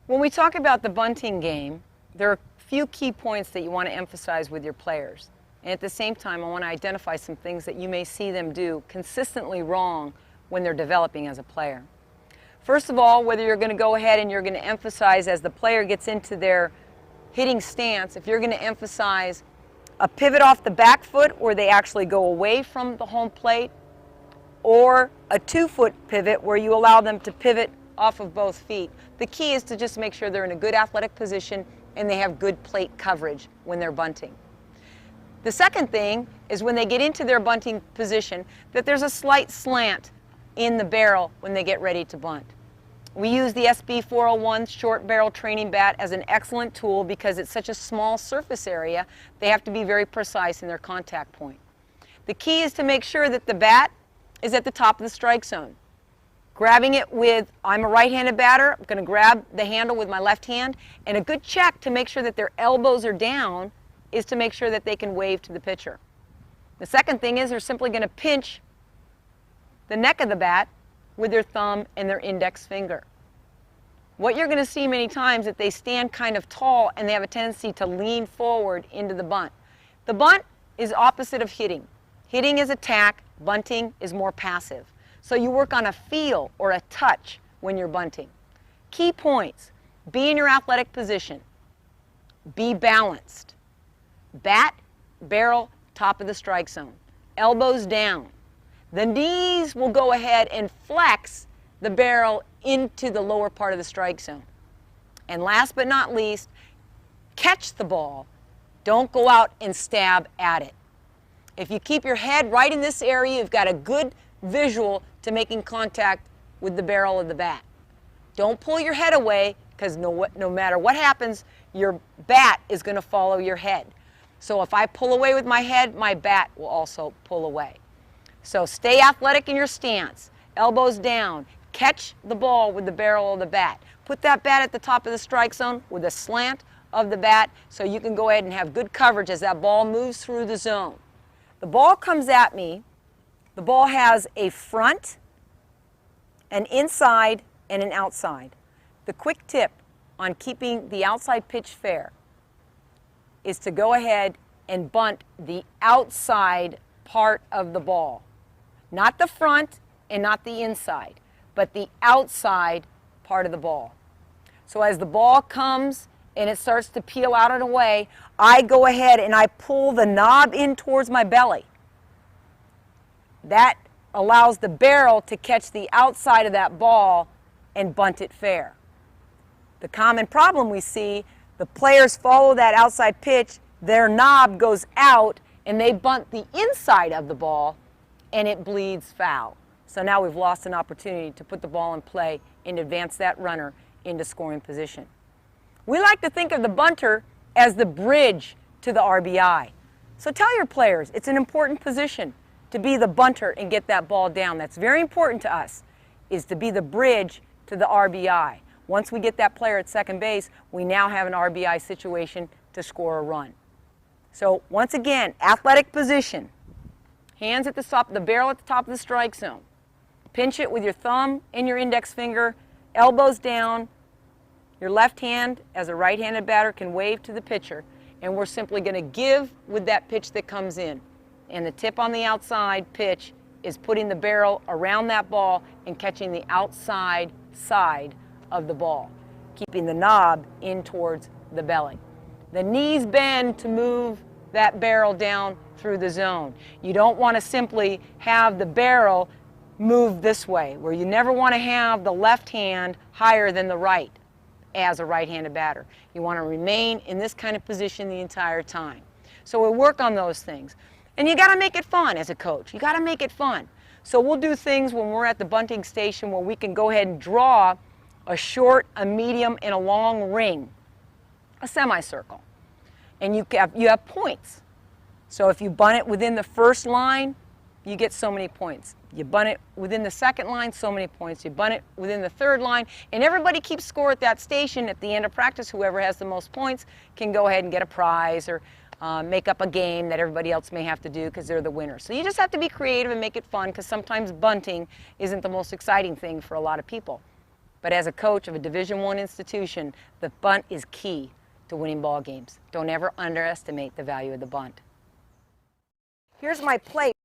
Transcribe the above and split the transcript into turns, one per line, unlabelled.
When we talk about the bunting game, there are a few key points that you want to emphasize with your players. And at the same time, I want to identify some things that you may see them do consistently wrong when they're developing as a player. First of all, whether you're going to go ahead and you're going to emphasize as the player gets into their hitting stance, if you're going to emphasize a pivot off the back foot where they actually go away from the home plate, or a 2-foot pivot where you allow them to pivot off of both feet. The key is to just make sure they're in a good athletic position and they have good plate coverage when they're bunting. The second thing is when they get into their bunting position that there's a slight slant in the barrel when they get ready to bunt. We use the SB 401 short barrel training bat as an excellent tool because it's such a small surface area, they have to be very precise in their contact point. The key is to make sure that the bat is at the top of the strike zone. Grabbing it with, I'm a right-handed batter, I'm going to grab the handle with my left hand, and a good check to make sure that their elbows are down is to make sure that they can wave to the pitcher. The second thing is they're simply going to pinch the neck of the bat with their thumb and their index finger. What you're going to see many times is that they stand kind of tall and they have a tendency to lean forward into the bunt. The bunt is opposite of hitting. Hitting is attack, bunting is more passive. So you work on a feel or a touch when you're bunting. Key points: be in your athletic position, be balanced, bat, barrel, top of the strike zone, elbows down. The knees will go ahead and flex the barrel into the lower part of the strike zone. And last but not least, catch the ball. Don't go out and stab at it. If you keep your head right in this area, you've got a good visual to making contact with the barrel of the bat. Don't pull your head away because no matter what happens, your bat is going to follow your head. So if I pull away with my head, my bat will also pull away. So stay athletic in your stance, elbows down, catch the ball with the barrel of the bat. Put that bat at the top of the strike zone with a slant of the bat so you can go ahead and have good coverage as that ball moves through the zone. The ball comes at me. The ball has a front, an inside, and an outside. The quick tip on keeping the outside pitch fair is to go ahead and bunt the outside part of the ball. Not the front and not the inside, but the outside part of the ball. So as the ball comes and it starts to peel out and away, I go ahead and I pull the knob in towards my belly. That allows the barrel to catch the outside of that ball and bunt it fair. The common problem we see, the players follow that outside pitch, their knob goes out and they bunt the inside of the ball and it bleeds foul. So now we've lost an opportunity to put the ball in play and advance that runner into scoring position. We like to think of the bunter as the bridge to the RBI. So tell your players it's an important position to be the bunter and get that ball down. That's very important to us, is to be the bridge to the RBI. Once we get that player at second base, we now have an RBI situation to score a run. So once again, athletic position, hands at the top, the barrel at the top of the strike zone. Pinch it with your thumb and your index finger, elbows down. Your left hand, as a right-handed batter, can wave to the pitcher, and we're simply going to give with that pitch that comes in. And the tip on the outside pitch is putting the barrel around that ball and catching the outside side of the ball, keeping the knob in towards the belly. The knees bend to move that barrel down through the zone. You don't want to simply have the barrel move this way, where you never want to have the left hand higher than the right as a right-handed batter. You want to remain in this kind of position the entire time. So we'll work on those things. And you got to make it fun as a coach. You got to make it fun. So we'll do things when we're at the bunting station where we can go ahead and draw a short, a medium, and a long ring, a semicircle. And you have points. So if you bunt it within the first line, you get so many points. You bunt it within the second line, so many points. You bunt it within the third line, and everybody keeps score at that station. At the end of practice, whoever has the most points can go ahead and get a prize or make up a game that everybody else may have to do because they're the winner. So you just have to be creative and make it fun, because sometimes bunting isn't the most exciting thing for a lot of people. But as a coach of a Division I institution, the bunt is key to winning ball games. Don't ever underestimate the value of the bunt. Here's my plate.